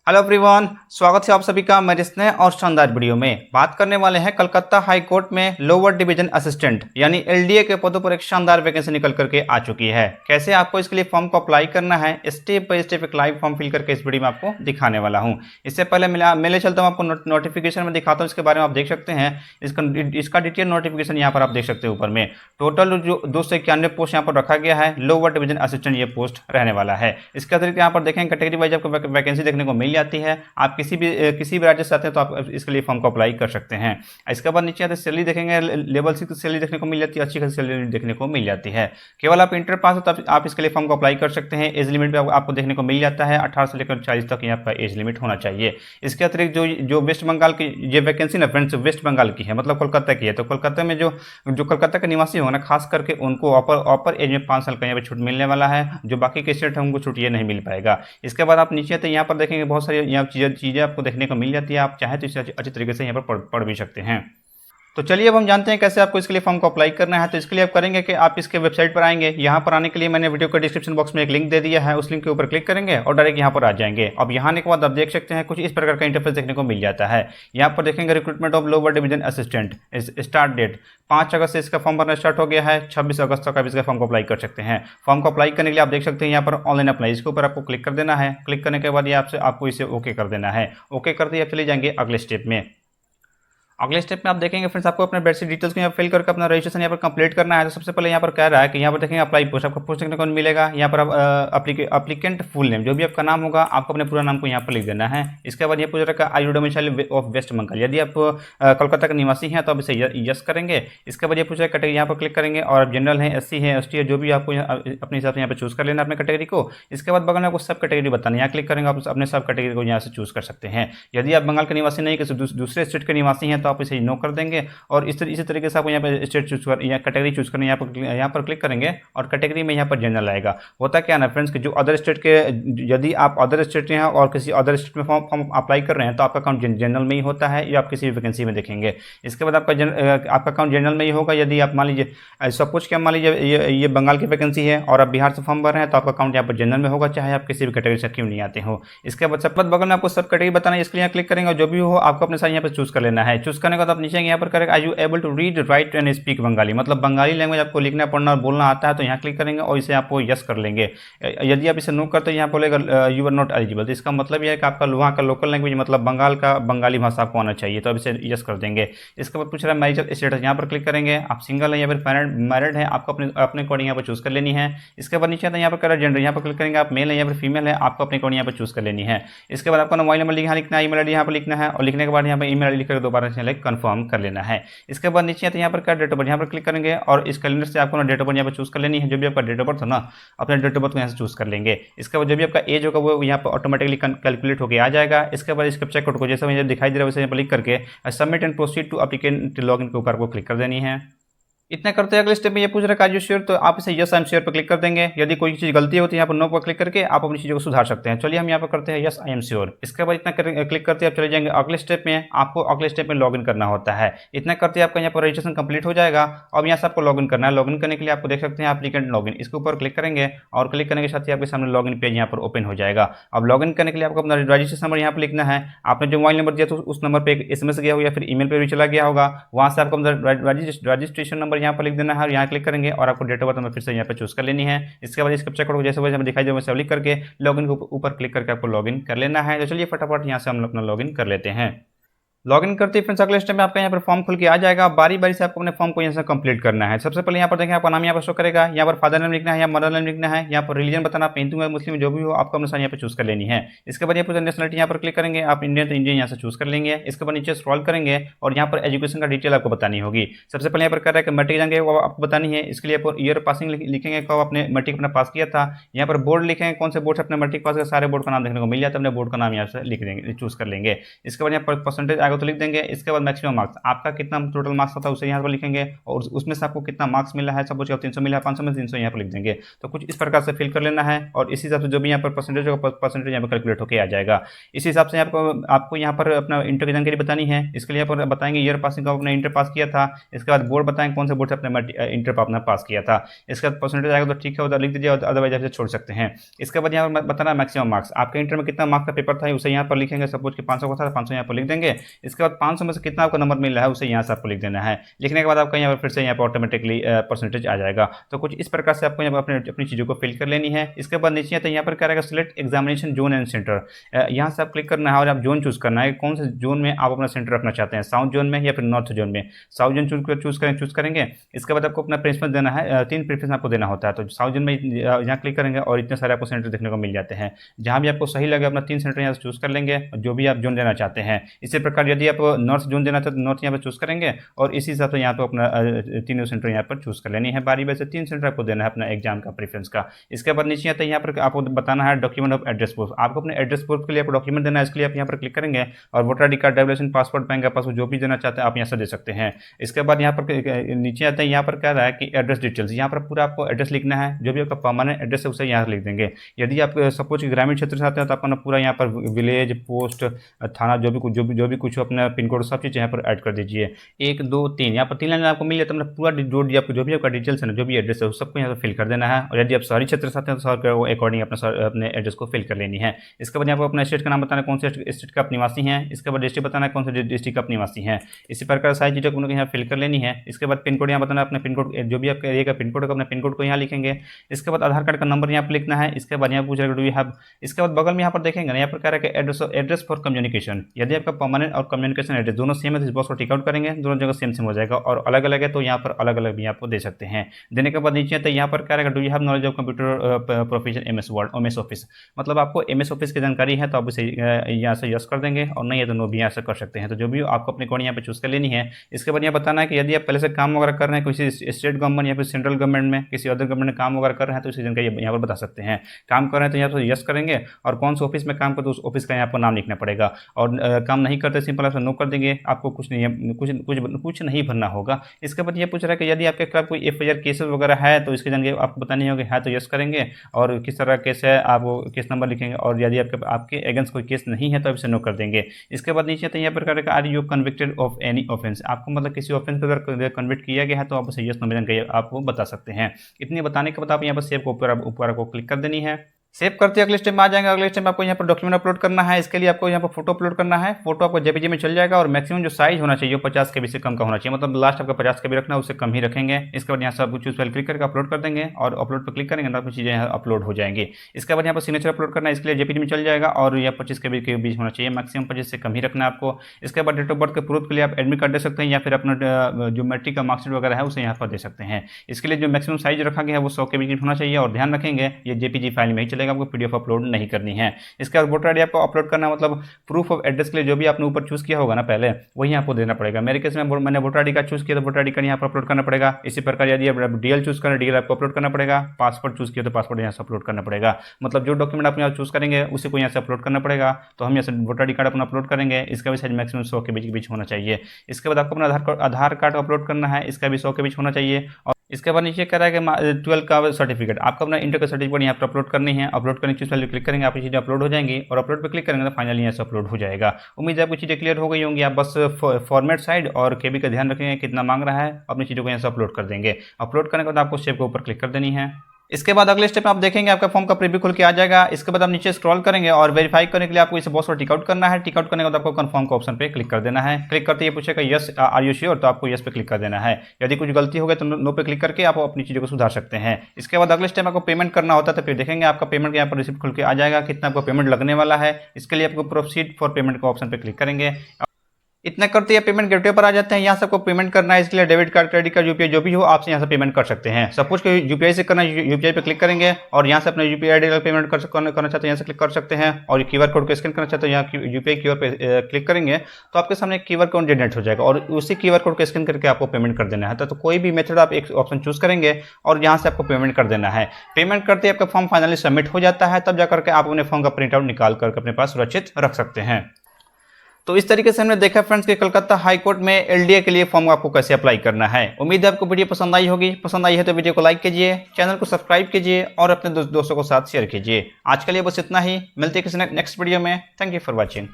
Hello everyone, स्वागत है आप सभी का मेरे इस नए और शानदार वीडियो में। बात करने वाले हैं कलकत्ता हाई कोर्ट में लोअर डिवीजन असिस्टेंट यानी एलडीए के पदों पर एक शानदार वैकेंसी निकल करके आ चुकी है। कैसे आपको इसके लिए फॉर्म को अप्लाई करना है, स्टेप बाय स्टेप एक लाइव फॉर्म फिल करके इस वीडियो में आपको दिखाने वाला हूं। इससे पहले मिले चलता हूं, आपको नोटिफिकेशन में दिखाता हूं, इसके बारे में आप देख सकते हैं। इसका डिटेल नोटिफिकेशन यहाँ पर आप देख सकते हैं ऊपर में। टोटल जो 291 पोस्ट यहाँ पर रखा गया है, लोअर डिवीजन असिस्टेंट ये पोस्ट रहने वाला है। इसके अतिरिक्त यहाँ पर देखें कैटेगरी वाइज आपको वैकेंसी देखने को मिल जाती है। आप किसी भी राज्य से आते हैं तो आप इसके लिए फॉर्म को अप्लाई कर सकते हैं। इसके बाद नीचे आते सैलरी देखेंगे, लेवल 6 सैलरी देखने को मिल जाती है, अच्छी खासी सैलरी देखने को मिल जाती है। केवल आप इंटर पास हो तो आप इसके लिए फॉर्म को अप्लाई कर सकते हैं। एज लिमिट भी आपको देखने को मिल जाता है, 18 से लेकर 40 तक यहाँ पर एज लिमिट होना चाहिए। इसके अतिरिक्त जो वेस्ट बंगाल की ये वैकेंसी ना फ्रेंड्स, वेस्ट बंगाल की है, मतलब कोलकाता की है। तो कोलकाता में जो कोलकाता के निवासी होना, खास करके उनको अपर एज में 5 साल का यहाँ पर छूट मिलने वाला है। जो बाकी के स्टेट है उनको छूट ये नहीं मिल पाएगा। इसके बाद आप नीचे आते यहाँ पर देखेंगे बहुत सारी यहाँ चीज़ें आपको देखने को मिल जाती है। आप चाहे तो इसे अच्छी तरीके से यहाँ पर पढ़ भी सकते हैं। तो चलिए अब हम जानते हैं कैसे आपको इसके लिए फॉर्म को अप्लाई करना है। तो इसके लिए आप करेंगे कि आप इसके वेबसाइट पर आएंगे। यहाँ पर आने के लिए मैंने वीडियो के डिस्क्रिप्शन बॉक्स में एक लिंक दे दिया है, उस लिंक के ऊपर क्लिक करेंगे और डायरेक्ट यहाँ पर आ जाएंगे। अब यहाँ आने के बाद आप देख सकते हैं कुछ इस प्रकार का इंटरफेस देखने को मिल जाता है। यहाँ पर देखेंगे recruitment of lower division assistant, start date 5 अगस्त से इसका फॉर्म भरना स्टार्ट हो गया है। 26 अगस्त तक आप इसका फॉर्म को अप्लाई कर सकते हैं। फॉर्म को अप्लाई करने के लिए आप देख सकते हैं यहाँ पर ऑनलाइन अप्लाई, इसके ऊपर आपको क्लिक कर देना है। क्लिक करने के बाद ये आपको इसे ओके कर देना है। ओके कर दिए, आप चले जाएंगे अगले स्टेप में। अगले स्टेप में आप देखेंगे फ्रेंड्स, आपको अपने बेसिक डिटेल्स को यहाँ फिल करके अपना रजिस्ट्रेशन यहाँ पर कंप्लीट करना है। तो सबसे पहले यहाँ पर कह रहा है कि यहाँ पर देखेंगे अप्लाई पोस्ट, आपको पोस्ट देखने को मिलेगा। यहाँ पर आप अप्लीकेंट फुल नेम, जो भी आपका नाम होगा आपको अपने पूरा नाम को यहाँ पर लिख देना है। इसके बाद ये पूछ रखा है are you domicile of West Bengal, यदि आप कोलकाता के निवासी हैं तो आप इसे यस करेंगे। इसके बाद ये पूछ रहा है कैटेगरी, यहाँ पर क्लिक करेंगे और आप जनरल है, एससी है, एसटी है, जो भी आपको अपने हिसाब से यहाँ पर चूज कर लेना अपने कैटेगरी को। इसके बाद बगल में आपको सब कैटेगरी बताना, यहाँ क्लिक करेंगे, आप अपने सब कैटेगरी को यहाँ से चूज कर सकते हैं। यदि आप बंगाल के निवासी नहीं, किसी दूसरे स्टेट के निवासी हैं तो आप इसे नो कर देंगे। और इसी तरीके से आपको यहाँ पे स्टेट चूज कर या कैटेगरी चूज करना, यहाँ पर क्लिक करेंगे और कैटेगरी में यहाँ पर जनरल आएगा। होता क्या ना फ्रेंड्स कि जो अदर स्टेट के, यदि आप अदर स्टेट के हैं और किसी अदर स्टेट में फॉर्म अप्लाई कर रहे हैं तो आपका अकाउंट जनरल में ही होता है, या आप किसी भी वैकेंसी में देखेंगे। इसके बाद आपका अकाउंट जनरल में ही होगा। यदि आप मान लीजिए सपोज क्या, मान लीजिए ये बंगाल की वैकेंसी है और आप बिहार से फॉर्म भर रहे हैं तो आपका अकाउंट यहाँ पर जनरल में होगा, चाहे आप किसी भी कैटेगरी से क्यों नहीं आते हो। इसके बाद सब बगल में आपको सब कैटेगरी बताना है, इसके लिए क्लिक करेंगे और जो भी हो आपको अपने साथ यहाँ पर चूज कर लेना है। चूज करने के बाद आप नीचे यहाँ पर करेंगे I you able to read write and speak Bengali, मतलब बंगाली लैंग्वेज आपको लिखना पढ़ना और बोलना आता है तो यहाँ क्लिक करेंगे और इसे आपको यस कर लेंगे। यदि आप इसे नो करते हैं यहाँ बोलेगा यू आर नॉट एलिजिबल, तो इसका मतलब यह है कि आपका वहाँ का लोकल लैंग्वेज मतलब बंगाल का बंगाली भाषा आपको आना चाहिए, तो अब इसे यस कर देंगे। इसके बाद पूछ रहा है मैरिटल स्टेटस, यहाँ पर क्लिक करेंगे। आप सिंगल है या फिर मैरिड है, आपको अपने अकॉर्डिंग यहाँ पर चूज कर लेनी है। इसके बाद नीचे आता है यहाँ पर करें जेंडर, यहाँ पर क्लिक करेंगे। आप मेल है या फिर फीमेल है, आपको अपने अकॉर्डिंग यहाँ पर चूज कर लेनी है। इसके बाद आपको मोबाइल नंबर लिखना है, ईमेल आईडी यहाँ पर लिखना है और लिखने के बाद यहाँ पर ईमेल आईडी लिखकर दोबारा से कंफर्म कर लेना है। इसके बाद नीचे आते हैं यहाँ पर क्या डेट ऑफ बर्थ, यहाँ पर क्लिक करेंगे और इस कैलेंडर से आपको ना डेट ऑफ बर्थ यहाँ पर चूज कर लेनी है। जो भी आपका डेट ऑफ बर्थ हो ना, अपने डेट ऑफ बर्थ को यहाँ से चूज कर लेंगे। इसके बाद जो भी आपका एज होगा वो यहाँ पर ऑटोमेटिकली कैलकुलेट होकर आ जाएगा। इसके बाद इस कैप्चा कोड को जैसे मुझे दिखाई दे रहा है वैसे यहाँ पर क्लिक करके submit and proceed to applicant login के ऊपर को क्लिक कर देनी है। इतना करते हैं अगले स्टेप में ये पूछ रहा है श्योर, तो आप इसे यस आई एम श्योर पर क्लिक कर देंगे। यदि कोई चीज़ गलती होती है यहाँ पर नो पर क्लिक करके आप अपनी चीज़ों को सुधार सकते हैं। चलिए हम यहाँ पर करते हैं यस आई एम श्योर। इसके बाद इतना क्लिक करते हैं आप चले जाएंगे अगले स्टेप में। आपको अगले स्टेप में लॉगिन करना होता है। इतना करते हैं आपका यहाँ पर रजिस्ट्रेशन कंप्लीट हो जाएगा। अब यहाँ से आपको लॉगिन करना है। लॉगिन करने के लिए आपको देख सकते हैं एप्लीकेंट लॉगिन, इसके ऊपर क्लिक करेंगे और क्लिक करने के साथ ही आपके सामने लॉगिन पेज यहाँ पर ओपन हो जाएगा। अब लॉगिन करने के लिए आपको अपना रजिस्ट्रेशन नंबर यहाँ पर लिखना है। आपने जो मोबाइल नंबर दिया तो उस नंबर पर एक SMS गया होगा या फिर ईमेल पर भी चला गया होगा, वहाँ से आपको रजिस्ट्रेशन नंबर यहाँ पर लिख देना है। यहाँ क्लिक करेंगे और आपको डेट ऑफ बर्थ नंबर फिर से यहाँ पे चूज कर लेनी है। इसके बाद इस कैप्चा कोड को जैसे वैसे दिखाई दे वैसे क्लिक करके लॉगिन के ऊपर क्लिक करके आपको लॉगिन कर लेना है। तो चलिए फटाफट यहाँ से हम अपना लॉगिन कर लेते हैं। लॉगिन करते ही फ्रेंड्स अगले स्टेप में आपका यहाँ पर फॉर्म खुल के आ जाएगा। बारी बारी से आपको अपने फॉर्म को यहाँ से कंप्लीट करना है। सबसे पहले यहाँ पर देखें आपका नाम यहाँ पर शो करेगा। यहाँ पर फादर नेम लिखना है या मदर नेम लिखना है। यहाँ पर रिलीजन बताना, आप हिंदू है मुस्लिम जो भी हो आपको अपने साथ यहाँ पर चूज कर लेनी है। इसके बाद यहाँ पर नेशनलिटी यहाँ पर क्लिक करेंगे। आप इंडियन तो इंडियन यहाँ से चूज कर लेंगे। इसके बाद नीचे स्क्रॉल करेंगे और यहाँ पर एजुकेशन का डिटेल आपको बतानी होगी। सबसे पहले यहाँ पर कह रहा है कि मैट्रिक एग्जाम वो आपको बतानी है। इसके लिए आप ईयर पासिंग लिखेंगे, कब आपने मैट्रिक अपना पास किया था। यहाँ पर बोर्ड लिखेंगे, कौन से बोर्ड से अपने मैट्रिक पास किया, सारे बोर्ड का नाम देखने को मिल जाता है। अपने बोर्ड का नाम यहाँ से लिख देंगे, चूज कर लेंगे। इसके बाद यहाँ पर परसेंटेज जाएगा तो लिख देंगे। इसके बाद मैक्सिमम मार्क्स, आपका कितना टोटल मार्क्स था उसे यहाँ पर लिखेंगे और उसमें से आपको कितना मार्क्स मिला है, सपोज 300 मिला है 500 में 300 यहाँ पर लिख देंगे। तो कुछ इस प्रकार से फिल कर लेना है और इसी हिसाब से जो भी यहाँ पर परसेंटेज होगा परसेंटेज यहाँ पर कैलकुलेट होकर आ जाएगा। इसी हिसाब से आपको यहाँ पर अपना इंटर की जानकारी बतानी है। इसके लिए यहाँ पर बताएंगे ईयर पासिंग का आपने इंटर पास किया था, इसके बाद बोर्ड बताएंगे कौन से बोर्ड से अपने इंटर आपने पास किया था। इसके बाद परसेंटेज आएगा तो ठीक है उधर लिख दीजिए, अदरवाइज आप छोड़ सकते हैं। इसके बाद यहाँ पर बताना मैक्सिमम मार्क्स, आपके इंटर में कितना मार्क्स का पेपर था उसे यहाँ पर लिखेंगे। सपोज कि 500 का था 500 यहाँ पर लिख देंगे। इसके बाद 500 में से कितना आपका नंबर मिल रहा है उसे यहाँ से आपको लिख देना है। लिखने के बाद आपका यहाँ पर फिर से यहाँ पर ऑटोमेटिकली परसेंटेज आ जाएगा। तो कुछ इस प्रकार से आपको यहाँ पर अपनी चीज़ों को फिल कर लेनी है। इसके बाद नीचे आता है यहाँ पर क्या रहेगा, select examination zone and centre. यहाँ से आप क्लिक करना है और आप जोन चूज करना है कौन से जोन में आप अपना सेंटर रखना चाहते हैं, साउथ जोन में या फिर नॉर्थ जोन में। साउथ जोन चूज करेंगे। इसके बाद आपको अपना प्रेफरेंस देना है, 3 प्रेफरेंस आपको देना होता है। तो साउथ जोन में यहाँ क्लिक करेंगे और इतने सारे आपको सेंटर देखने को मिल जाते हैं। जहाँ भी आपको सही लगे अपना 3 सेंटर यहाँ से चूज कर लेंगे जो भी आप जोन देना चाहते हैं। इसी प्रकार यदि आप नॉर्थ जोन देना चाहते हैं तो नॉर्थ यहाँ पर चूज करेंगे और इसी हिसाब से यहाँ पर अपना 3 सेंटर यहाँ पर चूज कर लेनी है। बारी बारी से 3 सेंटर आपको देना है अपना एग्जाम का प्रेफरेंस का। इसके बाद नीचे आता है यहाँ पर आपको बताना है डॉक्यूमेंट ऑफ एड्रेस प्रूफ। आपको अपने एड्रेस प्रूफ के लिए आपको डॉक्यूमेंट देना है। इसके लिए आप यहाँ पर क्लिक करेंगे और voter I card, driving licence, passport, bank का पासपोर्ट जो भी देना चाहते हैं आप यहाँ से दे सकते हैं। इसके बाद यहाँ पर नीचे आता है, यहाँ पर कह रहा है कि एड्रेस डिटेल्स, यहाँ पर पूरा आपको एड्रेस लिखना है। जो भी आपका परमानेंट एड्रेस है उसे यहाँ लिख देंगे। यदि आप सपोज कि ग्रामीण क्षेत्र से आते हैं तो आपको पूरा यहाँ पर विलेज, पोस्ट, थाना जो भी कुछ अपना पिन कोड सब चीज़ यहाँ पर ऐड कर दीजिए। 1 2 3 यहाँ पर 3 लाइन आपको मिल जाता है। पूरा जो भी आपका डिटेल्स है ना, जो भी एड्रेस है सबको यहाँ पर फिल कर देना है। और यदि आप शहरी क्षेत्र से आते हैं तो शहर के अकॉर्डिंग अपने एड्रेस को फिल कर लेनी है। इसके बाद यहाँ पर अपना स्टेट का नाम बताना है, कौन से स्टेट का आप निवासी हैं। इसके बाद डिस्ट्रिक्ट बताना है, कौन से डिस्ट्रिक्ट का आप निवासी हैं। इसी प्रकार सारी चीज़ों को यहाँ फिल कर लेनी है। इसके बाद पिन कोड यहाँ बताना है, अपने पिन कोड जो भी आपके एरिया का पिन कोड होगा अपने पिन कोड को यहाँ लिखेंगे। इसके बाद आधार कार्ड का नंबर यहाँ पर लिखना है। इसके बाद यहाँ पूछ रहा है डू यू हैव। इसके बाद बगल में यहाँ पर देखेंगे ना, यहाँ पर कह रहा है कि एड्रेस फॉर कम्युनिकेशन। यदि आपका परमानेंट और कम्युनिकेशन एड्रेस दोनों सेम है तो इस बॉक्स को टिक आउट करेंगे, दोनों जगह सेम हो जाएगा। और अलग अलग है तो यहाँ पर अलग अलग भी आपको दे सकते हैं। देने के बाद नीचे आता है यहाँ पर कह रहा है do you have knowledge of computer profession MS word, MS office. मतलब आपको MS ऑफिस की जानकारी है तो आप इसे यहाँ से यस कर देंगे और नहीं है तो नो भी यहाँ से कर सकते हैं। तो जो भी आपको अपनी कोड यहाँ पे चूज कर लेनी है। इसके बाद यहाँ बताना है कि यदि आप पहले से काम वगैरह कर रहे हैं किसी स्टेट गवर्नमेंट या फिर सेंट्रल गवर्नमेंट में, किसी अदर गवर्नमेंट में काम वगैरह कर रहे हैं तो इसी जानकारी यहाँ पर बता सकते हैं। काम कर रहे हैं तो यहाँ पर यस करेंगे और कौन से ऑफिस में काम करते हैं उस ऑफिस का यहाँ पर नाम लिखना पड़ेगा। और काम नहीं करते सिंपल आप नो कर देंगे, आपको कुछ नहीं भरना होगा। इसके बाद ये पूछ रहा है कि यदि आपके खिलाफ कोई FIR केसेस वगैरह है तो इसकी जानकारी आपको बतानी होगी, है तो यस करेंगे और किस तरह केस है आप वो केस नंबर लिखेंगे। और यदि आपके अगेंस्ट कोई केस नहीं है तो आप इसे नो कर देंगे। इसके बाद नीचे तो यहाँ पर are you convicted of any offence, आपको मतलब किसी ऑफेंस पर अगर कन्विक्ट किया गया है तो आप उसे यस नो में जानकारी आपको बता सकते हैं। इतने बताने के बाद आप यहाँ पर सेव को ऊपर को क्लिक कर देनी है। सेव करते अगले स्टेप में आ जाएंगे। अगले स्टेप में आपको यहाँ पर डॉक्यूमेंट अपलोड करना है। इसके लिए आपको यहाँ पर फोटो अपलोड करना है। फोटो आपको JPG में चल जाएगा और मैक्सिमम जो साइज होना चाहिए 50 KB से कम का होना चाहिए, मतलब लास्ट आपका 50 KB रखना है, उससे कम ही रखेंगे। इसके बाद यहाँ से आपको चूज फाइल क्लिक करके अपलोड कर देंगे और अपलोड पर क्लिक करेंगे तो आपकी चीज़ें यहाँ अपलोड हो जाएंगी। इसके बाद यहाँ पर सिग्नेचर अपलोड करना है, इसके लिए JPG में चल जाएगा और यह 25 KB के बीच होना चाहिए, मैक्सिमम 25 से कम ही रखना है आपको। इसके बाद डेट ऑफ बर्थ के प्रूफ के लिए आप एडमिट कार्ड दे सकते हैं या फिर अपना जो मैट्रिक का मार्कशीट वगैरह है उसे यहाँ पर दे सकते हैं। इसके लिए जो मैक्सिमम साइज रखा गया है वो 100 KB होना चाहिए और ध्यान रखेंगे ये JPG फाइल में ही चलेगा, आपको PDF अपलोड नहीं करनी है। इसके बाद वोटर ID आपको अपलोड करना है, मतलब प्रूफ ऑफ एड्रेस के लिए जो भी आपने ऊपर चूज किया होगा ना पहले वही आपको देना पड़ेगा। मेरे केस में मैंने वोटर ID का चूज किया तो वोटर ID का यहाँ पर अपलोड करना पड़ेगा। इसी प्रकार यदि आप DL चूज करें DL आपको अपलोड करना पड़ेगा। पासपोर्ट चूज किया तो पासपोर्ट यहाँ से अपलोड करना पड़ेगा, मतलब जो डॉक्यूमेंट आप यहाँ चूज करेंगे उसी को यहाँ से अपलोड करना पड़ेगा। तो हम यहाँ से वोटर ID कार्ड अपना अपलोड करेंगे, इसका भी साइज मैक्सिमम 100 के बीच होना चाहिए। इसके बाद आपको अपना आधार कार्ड अपलोड करना है, इसका भी 100 के बीच होना चाहिए। और इसके बाद नीचे कह रहा है कि 12 का सर्टिफिकेट, आपको अपना इंटर का सर्टिफिकेट यहाँ पर अपलोड करनी है। अपलोड करने की चीज़ क्लिक करेंगे, आपकी चीज़ें अपलोड हो जाएंगी और अपलोड पर क्लिक करेंगे तो फाइनली यहाँ से अपलोड हो जाएगा। उम्मीद है आपकी चीज़ें क्लियर हो गई होंगी। आप बस फॉर्मेट साइड और KB का ध्यान रखेंगे कितना मांग रहा है, अपनी चीज़ों को यहाँ से अपलोड कर देंगे। अपलोड करने के बाद आपको सेव के ऊपर क्लिक कर देनी है। इसके बाद अगले स्टेप में आप देखेंगे आपका फॉर्म का प्रीव्यू खुल के आ जाएगा। इसके बाद आप नीचे स्क्रॉल करेंगे और वेरीफाई करने के लिए आपको इस बॉक्स को टिक आउट करना है। टिक आउट करने के बाद आपको कंफर्म का ऑप्शन पे क्लिक कर देना है। क्लिक करते ही पूछेगा यस आर यू श्योर, तो आपको यस पे क्लिक कर देना है। यदि कुछ गलती हो गई तो नो पे क्लिक करके आप अपनी चीज़ों को सुधार सकते हैं। इसके बाद अगले स्टेप आपको पेमेंट करना होता है, तो फिर देखेंगे आपका पेमेंट यहाँ पर रिसिप्ट खुल के आ जाएगा, कितना आपको पेमेंट लगने वाला है। इसके लिए आपको प्रोसीड फॉर पेमेंट का ऑप्शन पर क्लिक करेंगे। इतना करते हैं पेमेंट गेटवे पर आ जाते हैं। यहाँ से आपको पेमेंट करना है, इसके लिए debit card, credit card, UPI जो भी हो आपसे यहाँ से पेमेंट कर सकते हैं। सपोज कि UPI से करना है, UPI पे क्लिक करेंगे और यहाँ से अपने UPI ID का पेमेंट करना चाहते हैं यहाँ से क्लिक कर सकते हैं। और QR कोड को स्कैन करना चाहते हैं यहाँ UPI QR पे क्लिक करेंगे तो आपके सामने QR कोड जनरेट हो जाएगा और उसी QR कोड को स्कैन करके आपको पेमेंट कर देना है। तो कोई भी मेथड आप एक ऑप्शन चूज करेंगे और यहाँ से आपको पेमेंट कर देना है। पेमेंट करते आपका फॉर्म फाइनली सबमिट हो जाता है, तब जाकर के आप अपने फॉर्म का प्रिंट आउट निकाल करके अपने पास सुरक्षित रख सकते हैं। तो इस तरीके से हमने देखा फ्रेंड्स कि कलकत्ता हाई कोर्ट में एलडीए के लिए फॉर्म आपको कैसे अप्लाई करना है। उम्मीद है आपको वीडियो पसंद आई होगी। पसंद आई है तो वीडियो को लाइक कीजिए, चैनल को सब्सक्राइब कीजिए और अपने दोस्तों के साथ शेयर कीजिए। आज के लिए बस इतना ही, मिलते हैं किसी नेक्स्ट वीडियो में। Thank you for watching.